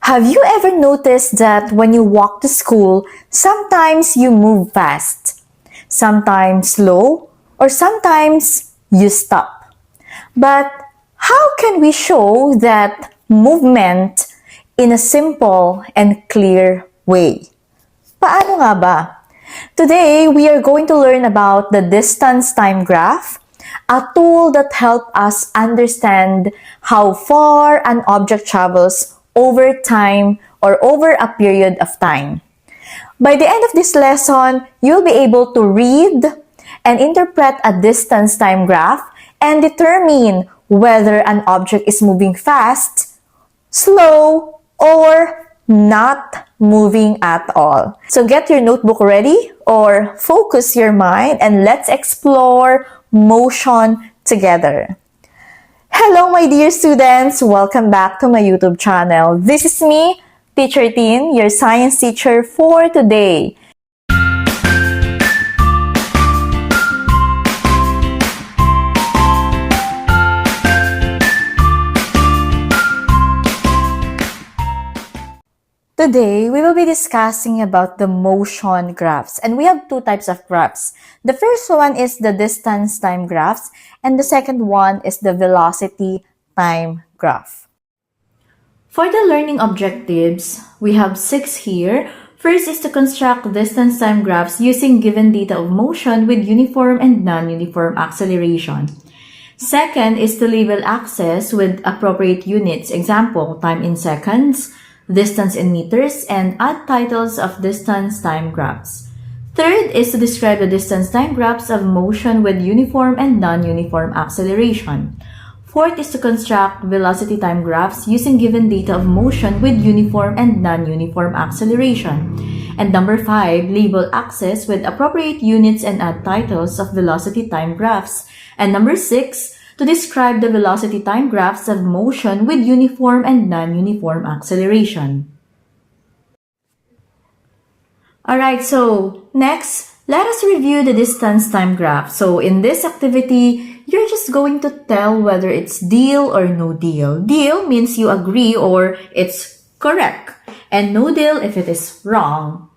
Have you ever noticed that when you walk to school, sometimes you move fast, sometimes slow, or sometimes you stop? But how can we show that movement in a simple and clear way? Paano nga ba? Today, we are going to learn about the distance time graph, a tool that helps us understand how far an object travels over time or over a period of time. By the end of this lesson, you'll be able to read and interpret a distance time graph and determine whether an object is moving fast, slow, or not moving at all. So get your notebook ready or focus your mind and let's explore motion together. Hello my dear students! Welcome back to my YouTube channel. This is me, Teacher Tin, your science teacher for today. Today, we will be discussing about the motion graphs, and we have two types of graphs. The first one is the distance time graphs, and the second one is the velocity time graph. For the learning objectives, we have 6 here. First is to construct distance time graphs using given data of motion with uniform and non-uniform acceleration. Second is to label axes with appropriate units, example, time in seconds, distance in meters, and add titles of distance time graphs. Third is to describe the distance time graphs of motion with uniform and non-uniform acceleration. Fourth is to construct velocity time graphs using given data of motion with uniform and non-uniform acceleration. And number 5, label axes with appropriate units and add titles of velocity time graphs. And number 6, to describe the velocity time graphs of motion with uniform and non-uniform acceleration. Alright, so next, let us review the distance time graph. So in this activity, you're just going to tell whether it's deal or no deal. Deal means you agree or it's correct, and no deal if it is wrong.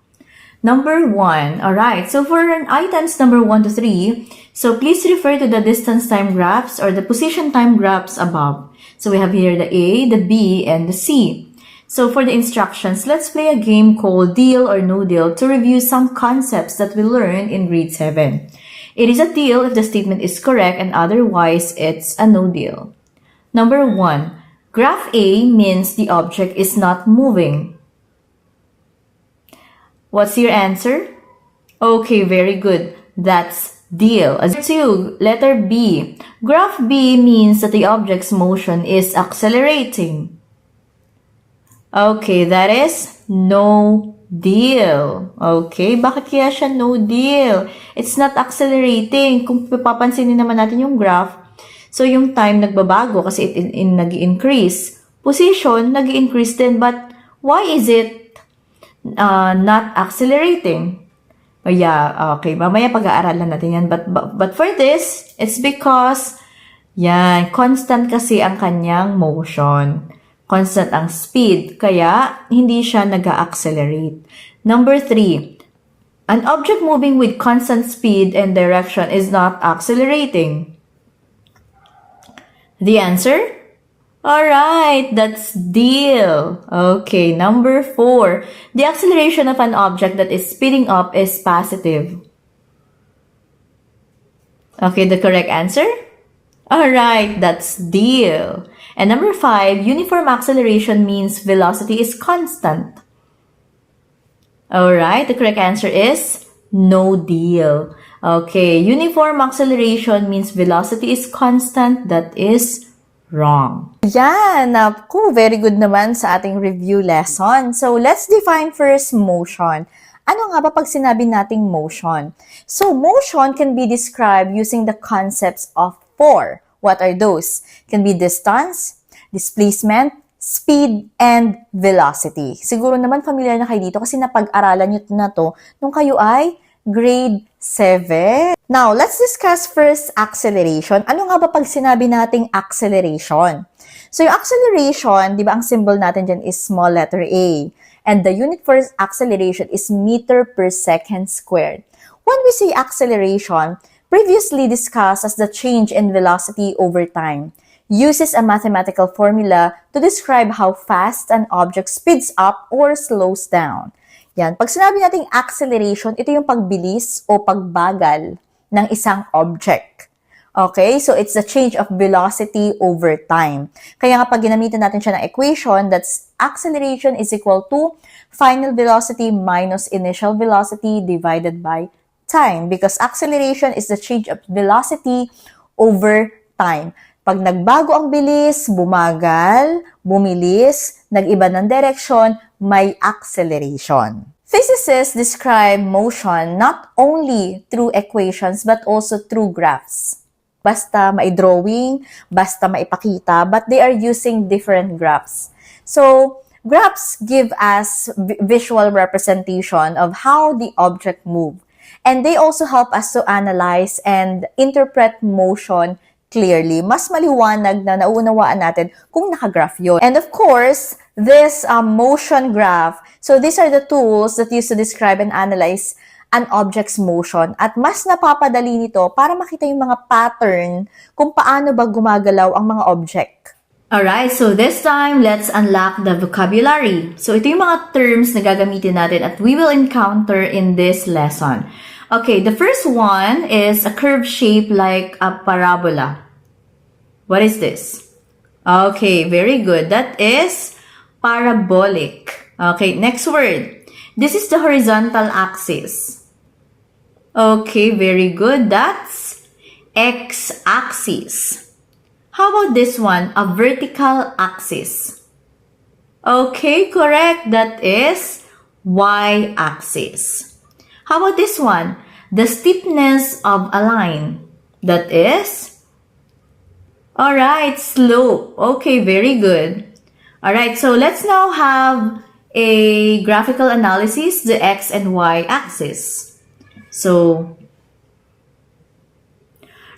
Number 1. Alright, so for items number 1 to 3, so please refer to the distance time graphs or the position time graphs above. So we have here the A, the B, and the C. So for the instructions, let's play a game called Deal or No Deal to review some concepts that we learned in grade 7. It is a deal if the statement is correct and otherwise it's a no deal. Number 1. Graph A means the object is not moving. What's your answer? Okay, very good. That's deal. As 2, letter B. Graph B means that the object's motion is accelerating. Okay, that is no deal. Okay, bakit kaya siya no deal? It's not accelerating. Kung papansinin naman natin yung graph, so yung time nagbabago kasi nag-increase. Position, nag-increase din. But why is it not accelerating? Oh yeah, okay. Mamaya pag-aaralan natin yan. But for this, it's because, yan, constant kasi ang kanyang motion. Constant ang speed. Kaya, hindi siya nag-accelerate. Number 3, an object moving with constant speed and direction is not accelerating. The answer? Alright, that's deal. Okay, number 4. The acceleration of an object that is speeding up is positive. Okay, the correct answer? Alright, that's deal. And number 5, uniform acceleration means velocity is constant. Alright, the correct answer is no deal. Okay, uniform acceleration means velocity is constant. That is wrong. Yan! Naku, very good naman sa ating review lesson. So, let's define first motion. Ano nga ba pag sinabi nating motion? So, motion can be described using the concepts of 4. What are those? Can be distance, displacement, speed, and velocity. Siguro naman familiar na kayo dito kasi napag-aralan nyo na to nung kayo ay grade 7. Now, let's discuss first acceleration. Ano nga ba pag sinabi nating acceleration? So yung acceleration, di ba ang symbol natin dyan is small letter A. And the unit for acceleration is meter per second squared. When we say acceleration, previously discussed as the change in velocity over time, uses a mathematical formula to describe how fast an object speeds up or slows down. Yan. Pag sinabi nating acceleration, ito yung pagbilis o pagbagal ng isang object. Okay? So, it's the change of velocity over time. Kaya nga pag ginamitan natin siya ng equation, that's acceleration is equal to final velocity minus initial velocity divided by time. Because acceleration is the change of velocity over time. Pag nagbago ang bilis, bumagal, bumilis, nag-iba ng direksyon, may acceleration. Physicists describe motion not only through equations but also through graphs. Basta mai-drawing, basta maipakita, but they are using different graphs. So, graphs give us visual representation of how the object moves. And they also help us to analyze and interpret motion clearly. Mas maliwanag na naunawaan natin kung nakagraph yun. And of course, this motion graph, so these are the tools that used to describe and analyze an object's motion. At mas napapadali nito para makita yung mga pattern kung paano ba gumagalaw ang mga object. Alright, so this time, let's unlock the vocabulary. So ito yung mga terms na gagamitin natin at we will encounter in this lesson. Okay, the first one is a curved shape like a parabola. What is this? Okay, very good. That is parabolic. Okay, next word. This is the horizontal axis. Okay, very good. That's x-axis. How about this one? A vertical axis. Okay, correct. That is y-axis. How about this one? The steepness of a line. That is? Alright, slope. Okay, very good. Alright, so let's now have a graphical analysis, the x and y axis. So,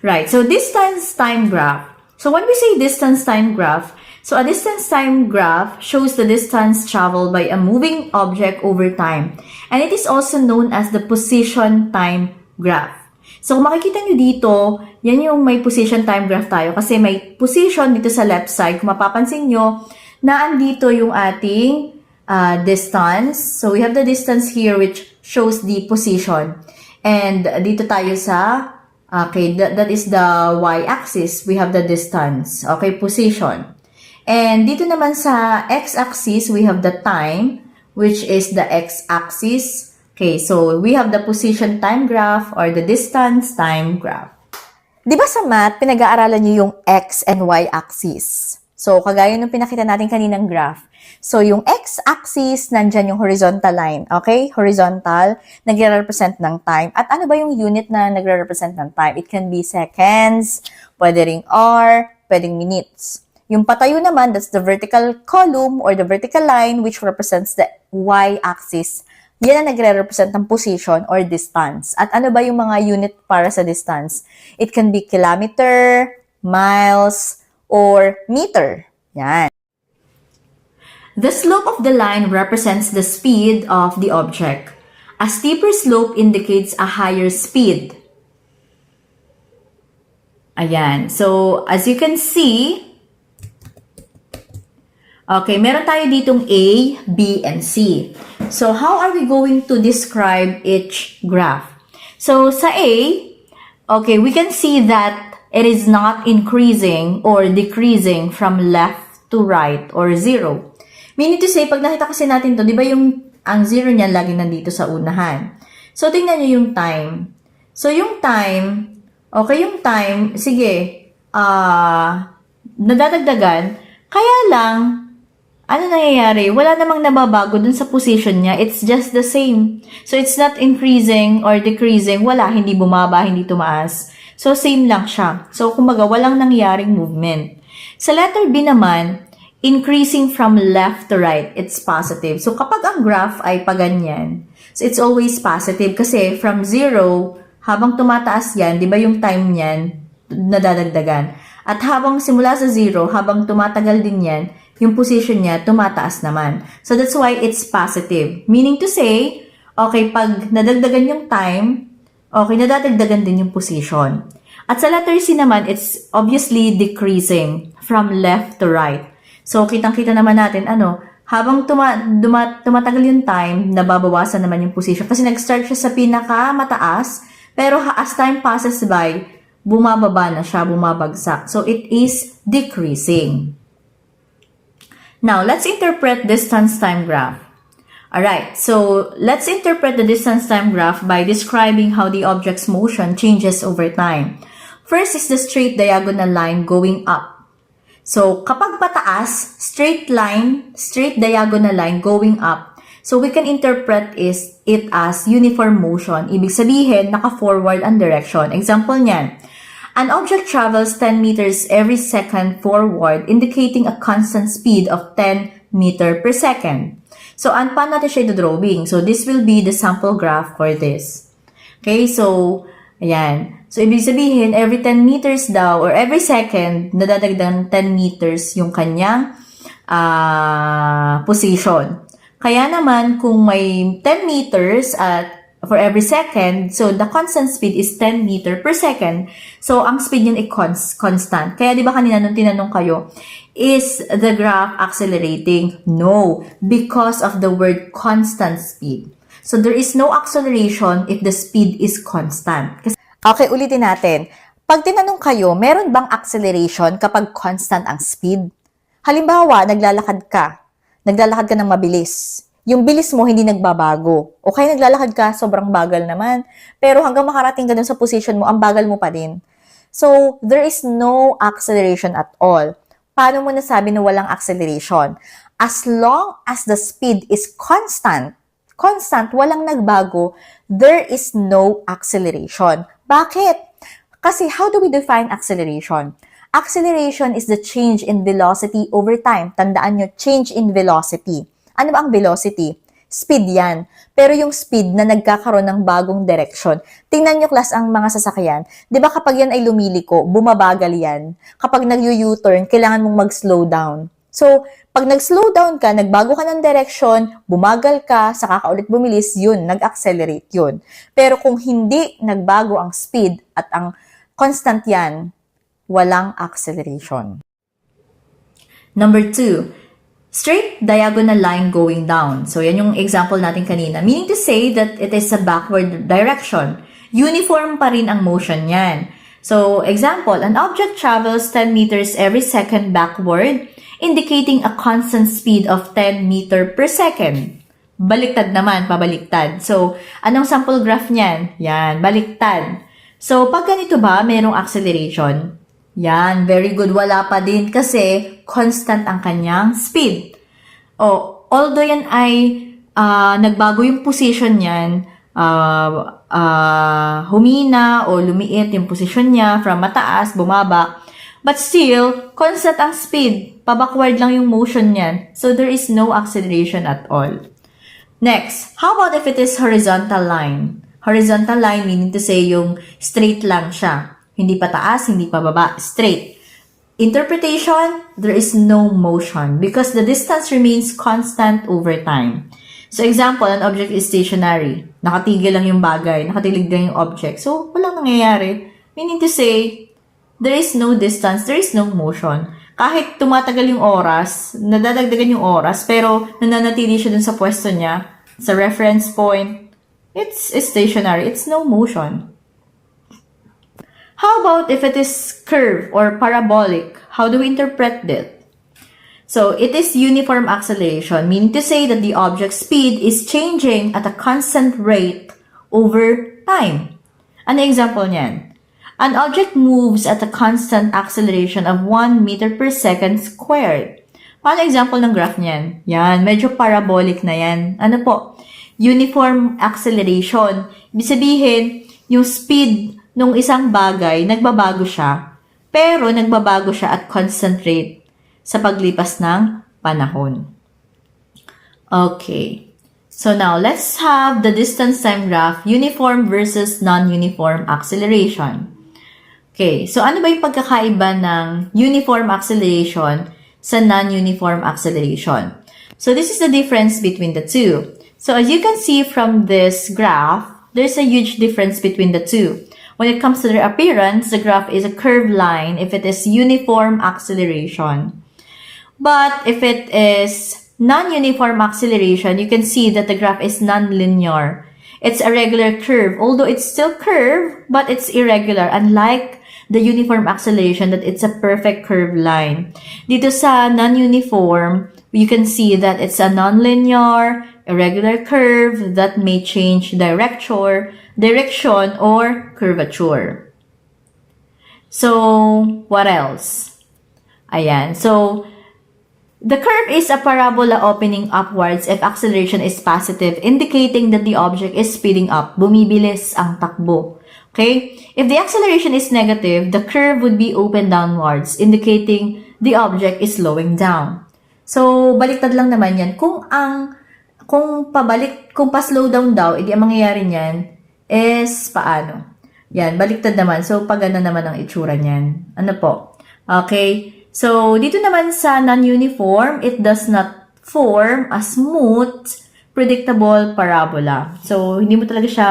right, so distance time graph. So when we say distance time graph, so a distance time graph shows the distance traveled by a moving object over time. And it is also known as the position time graph. So kung makikita nyo dito, yan yung may position time graph tayo kasi may position dito sa left side. Kung mapapansin nyo, na andito yung ating distance. So we have the distance here which shows the position. And dito tayo sa, okay, that is the y-axis. We have the distance. Okay, position. And dito naman sa x-axis, we have the time, which is the x-axis. Okay, so we have the position time graph or the distance time graph. Di ba sa math, pinag-aaralan niyo yung x and y-axis? So, kagaya nung pinakita natin kaninang graph. So, yung x-axis, nandyan yung horizontal line. Okay? Horizontal, nagre-represent ng time. At ano ba yung unit na nagre-represent ng time? It can be seconds, pwede ring hour, pwedeng minutes. Yung patayo naman, that's the vertical column or the vertical line which represents the y-axis. Yan ang nagre-represent ng position or distance. At ano ba yung mga unit para sa distance? It can be kilometer, miles, or meter. Yan. The slope of the line represents the speed of the object. A steeper slope indicates a higher speed. Ayan. So, as you can see, okay, meron tayo ditong A, B, and C. So, how are we going to describe each graph? So, sa A, okay, we can see that it is not increasing or decreasing from left to right or zero. Meaning to say, pag nakita kasi natin to, di ba yung ang zero niyan lagi nandito sa unahan. So, tingnan nyo yung time. So, yung time, okay, yung time, sige, nadadagdagan, kaya lang, ano nangyayari? Wala namang nababago dun sa position niya. It's just the same. So, it's not increasing or decreasing. Wala, hindi bumaba, hindi tumaas. So, same lang siya. So, kumbaga, walang nangyaring movement. Sa letter B naman, increasing from left to right, it's positive. So, kapag ang graph ay paganyan, so it's always positive kasi from 0, habang tumataas yan, di ba yung time niyan, nadadagdagan. At habang simula sa 0, habang tumatagal din yan, yung position niya tumataas naman. So that's why it's positive. Meaning to say, okay, pag nadagdagan yung time, okay, nadadagdagan din yung position. At sa letter C naman, it's obviously decreasing from left to right. So, kitang-kita naman natin, habang tumatagal yung time, nababawasan naman yung position. Kasi nag-start siya sa pinakamataas, pero as time passes by, bumababa na siya, bumabagsak. So, it is decreasing. Now, let's interpret distance time graph. Alright, so let's interpret the distance time graph by describing how the object's motion changes over time. First is the straight diagonal line going up. So, kapag pataas, straight diagonal line going up. So, we can interpret it as uniform motion. Ibig sabihin, naka-forward ang direction. Example niyan, an object travels 10 meters every second forward, indicating a constant speed of 10 meter per second. So, paano natin siya i-drawing? So, this will be the sample graph for this. Okay, so, ayan. So, ibig sabihin, every 10 meters daw, or every second, nadadagdagan 10 meters yung kanyang position. Kaya naman, kung may 10 meters at for every second, so the constant speed is 10 meter per second. So, ang speed niyan ay constant. Kaya di ba kanina nung tinanong kayo, is the graph accelerating? No, because of the word constant speed. So, there is no acceleration if the speed is constant. Okay, ulitin natin. Pag tinanong kayo, meron bang acceleration kapag constant ang speed? Halimbawa, naglalakad ka ng mabilis. Yung bilis mo hindi nagbabago. O kaya naglalakad ka, sobrang bagal naman. Pero hanggang makarating ka dun sa position mo, ang bagal mo pa din. So, there is no acceleration at all. Paano mo nasabi na walang acceleration? As long as the speed is constant, walang nagbago, there is no acceleration. Bakit? Kasi how do we define acceleration? Acceleration is the change in velocity over time. Tandaan nyo, change in velocity. Ano ba ang velocity? Speed yan. Pero yung speed na nagkakaroon ng bagong direction. Tingnan nyo class ang mga sasakyan. Di ba kapag yan ay lumiliko, bumabagal yan. Kapag nag-U-turn, kailangan mong mag-slow down. So, pag nag-slow down ka, nagbago ka ng direction, bumagal ka, saka ka ulit bumilis, yun, nag-accelerate yun. Pero kung hindi nagbago ang speed at ang constant yan, walang acceleration. Number 2. Straight diagonal line going down. So, yan yung example natin kanina. Meaning to say that it is a backward direction. Uniform pa rin ang motion yan. So, example, an object travels 10 meters every second backward, indicating a constant speed of 10 meter per second. Baliktad naman, pabaliktad. So, anong sample graph niyan? Yan, baliktad. So, pag ganito ba, merong acceleration? Yan, very good. Wala pa din kasi constant ang kanyang speed. Although yan ay nagbago yung position niyan, humina o lumiit yung position niya from mataas, bumaba. But still, constant ang speed. Pabackward lang yung motion niyan. So, there is no acceleration at all. Next, how about if it is horizontal line? Horizontal line meaning to say yung straight lang siya. Hindi pa taas, hindi pa baba, straight. Interpretation, there is no motion because the distance remains constant over time. So, example, an object is stationary. Nakatigil lang yung bagay, nakatilig lang yung object. So, walang nangyayari. Meaning to say, there is no distance, there is no motion. Kahit tumatagal yung oras, nadadagdagan yung oras, pero nananatili siya dun sa pwesto niya, sa reference point, it's stationary, it's no motion. How about if it is curved or parabolic? How do we interpret that? So, it is uniform acceleration, meaning to say that the object's speed is changing at a constant rate over time. An example niyan. An object moves at a constant acceleration of 1 meter per second squared. Paano example ng graph niyan? Yan, medyo parabolic na yan. Ano po? Uniform acceleration. Ibig sabihin, yung speed nung isang bagay, nagbabago siya, pero nagbabago siya at constant rate sa paglipas ng panahon. Okay. So now, let's have the distance time graph, uniform versus non-uniform acceleration. Okay, so ano ba yung pagkakaiba ng uniform acceleration sa non-uniform acceleration? So this is the difference between the two. So as you can see from this graph, there's a huge difference between the two. When it comes to their appearance, the graph is a curved line if it is uniform acceleration. But if it is non-uniform acceleration, you can see that the graph is non-linear. It's a regular curve, although it's still curved, but it's irregular, unlike the uniform acceleration that it's a perfect curved line. Dito sa non-uniform, you can see that it's a non-linear, irregular curve that may change direction or curvature. So, what else? Ayan. So, the curve is a parabola opening upwards if acceleration is positive, indicating that the object is speeding up. Bumibilis ang takbo. Okay? If the acceleration is negative, the curve would be open downwards, indicating the object is slowing down. So, baliktad lang naman yan. Kung pa-slow down daw, edi ang mangyayari niyan is paano? Yan, baliktad naman. So, pag ano naman ang itsura niyan? Ano po? Okay? So, dito naman sa non-uniform, it does not form a smooth, predictable parabola. So, hindi mo talaga siya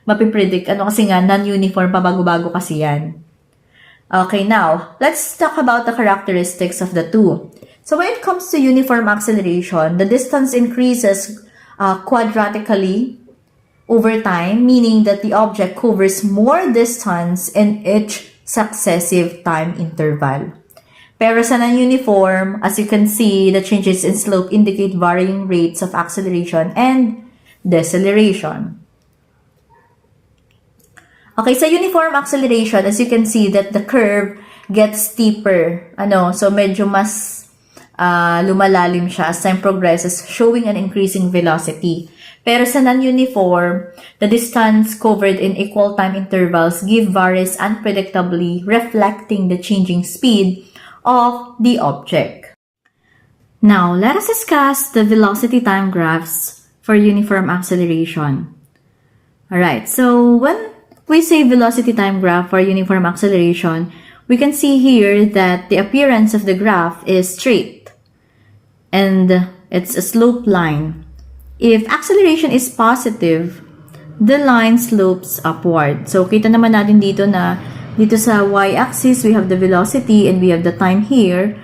mapipredict. Ano kasi nga, non-uniform, pabago-bago kasi yan. Okay, now, let's talk about the characteristics of the two. So, when it comes to uniform acceleration, the distance increases quadratically over time, meaning that the object covers more distance in each successive time interval. Pero sa non-uniform, as you can see, the changes in slope indicate varying rates of acceleration and deceleration. Okay, sa uniform acceleration, as you can see that the curve gets steeper. So medyo mas lumalalim siya as time progresses, showing an increasing velocity. Pero sa non-uniform, the distance covered in equal time intervals varies unpredictably, reflecting the changing speed of the object. Now, let us discuss the velocity time graphs for uniform acceleration. Alright, so when we say velocity time graph for uniform acceleration, we can see here that the appearance of the graph is straight and it's a slope line. If acceleration is positive, the line slopes upward. So, kita naman natin dito na dito sa y-axis, we have the velocity and we have the time here.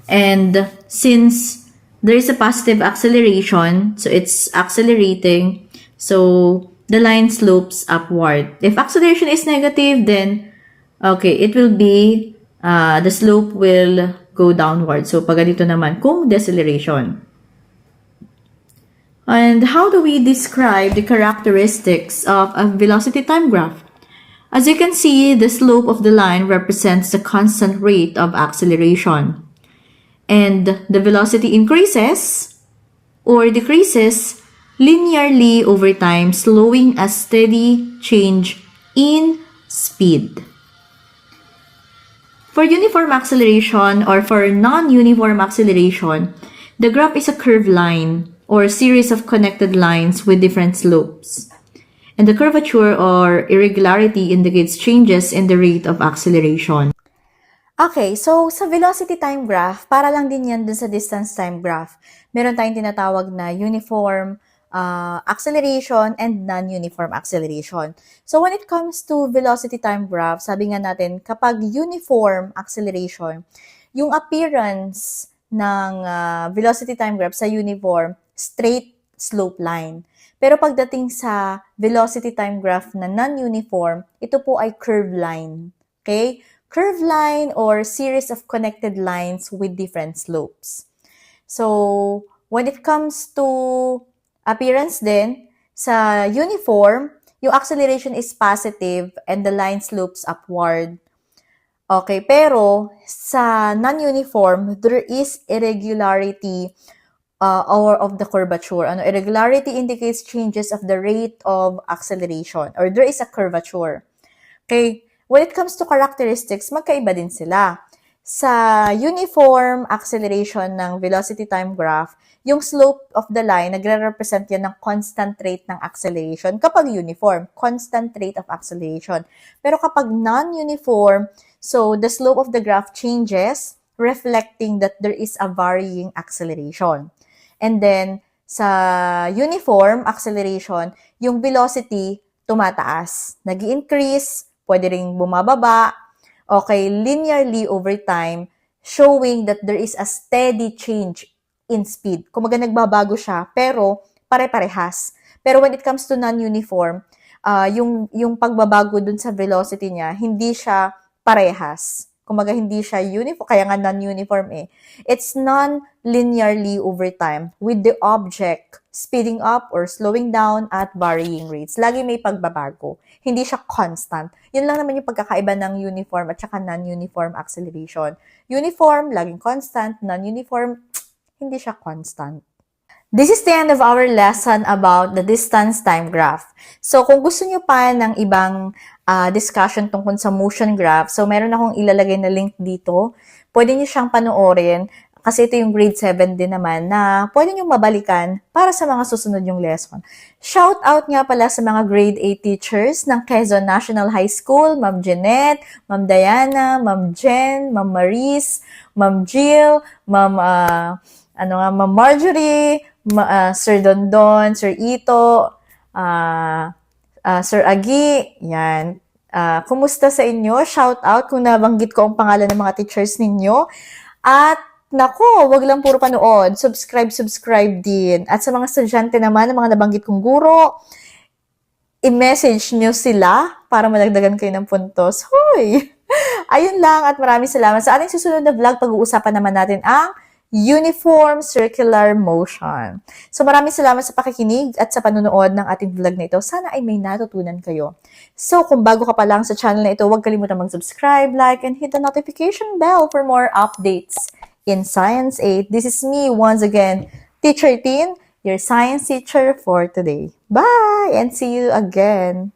And since there is a positive acceleration, so it's accelerating, so the line slopes upward. If acceleration is negative, then, okay, it will be, the slope will go downward. So, pag ganito naman, kung deceleration. And how do we describe the characteristics of a velocity time graph? As you can see, the slope of the line represents the constant rate of acceleration. And the velocity increases or decreases linearly over time, slowing a steady change in speed. For uniform acceleration or for non-uniform acceleration, the graph is a curved line or series of connected lines with different slopes. And the curvature or irregularity indicates changes in the rate of acceleration. Okay, so sa velocity time graph, para lang din yan dun sa distance time graph. Meron tayong tinatawag na uniform acceleration and non-uniform acceleration. So when it comes to velocity time graph, sabi nga natin, kapag uniform acceleration, yung appearance ng velocity time graph sa uniform, straight slope line. Pero pagdating sa velocity time graph na non-uniform, ito po ay curved line. Okay? Curved line or series of connected lines with different slopes. So, when it comes to appearance din, sa uniform, yung acceleration is positive and the line slopes upward. Okay, pero sa non-uniform, there is irregularity or of the curvature. Irregularity indicates changes of the rate of acceleration or there is a curvature. Okay, when it comes to characteristics, magkaiba din sila. Sa uniform acceleration ng velocity time graph, yung slope of the line, nagre-represent yan ng constant rate ng acceleration. Kapag uniform, constant rate of acceleration. Pero kapag non-uniform, so the slope of the graph changes, reflecting that there is a varying acceleration. And then, sa uniform acceleration, yung velocity tumataas. Nag-increase, pwede ring bumababa, okay, linearly over time, showing that there is a steady change in speed. Kumaga nagbabago siya, pero pare-parehas. Pero when it comes to non-uniform, yung pagbabago dun sa velocity niya, hindi siya parehas. Kumaga hindi siya uniform, kaya nga non-uniform eh. It's non-linearly over time with the object speeding up or slowing down at varying rates. Lagi may pagbabago. Hindi siya constant. Yun lang naman yung pagkakaiba ng uniform at saka non-uniform acceleration. Uniform, laging constant. Non-uniform, hindi siya constant. This is the end of our lesson about the distance time graph. So, kung gusto nyo pa ng ibang discussion tungkol sa motion graph, so meron akong ilalagay na link dito. Pwede nyo siyang panoorin kasi ito yung grade 7 din naman na pwede nyo mabalikan para sa mga susunod yung lesson. Shout out nga pala sa mga grade 8 teachers ng Quezon National High School, Ma'am Jeanette, Ma'am Diana, Ma'am Jen, Ma'am Maris, Ma'am Jill, Ma'am Marjorie, Sir Dondon, Sir Ito, Sir Agi, yan. Kumusta sa inyo? Shout out kung nabanggit ko ang pangalan ng mga teachers ninyo. At nako, wag lang puro panood. Subscribe din. At sa mga estudyante naman, ng mga nabanggit kong guro, i-message nyo sila para madagdagan kayo ng puntos. Hoy! Ayun lang at maraming salamat. Sa ating susunod na vlog, pag-uusapan naman natin ang uniform circular motion. So maraming salamat sa pakikinig at sa panonood ng ating vlog na ito. Sana ay may natutunan kayo. So kung bago ka pa lang sa channel na ito, huwag kalimutan mag-subscribe, like, and hit the notification bell for more updates in Science 8. This is me once again, Teacher Tin, your science teacher for today. Bye and see you again.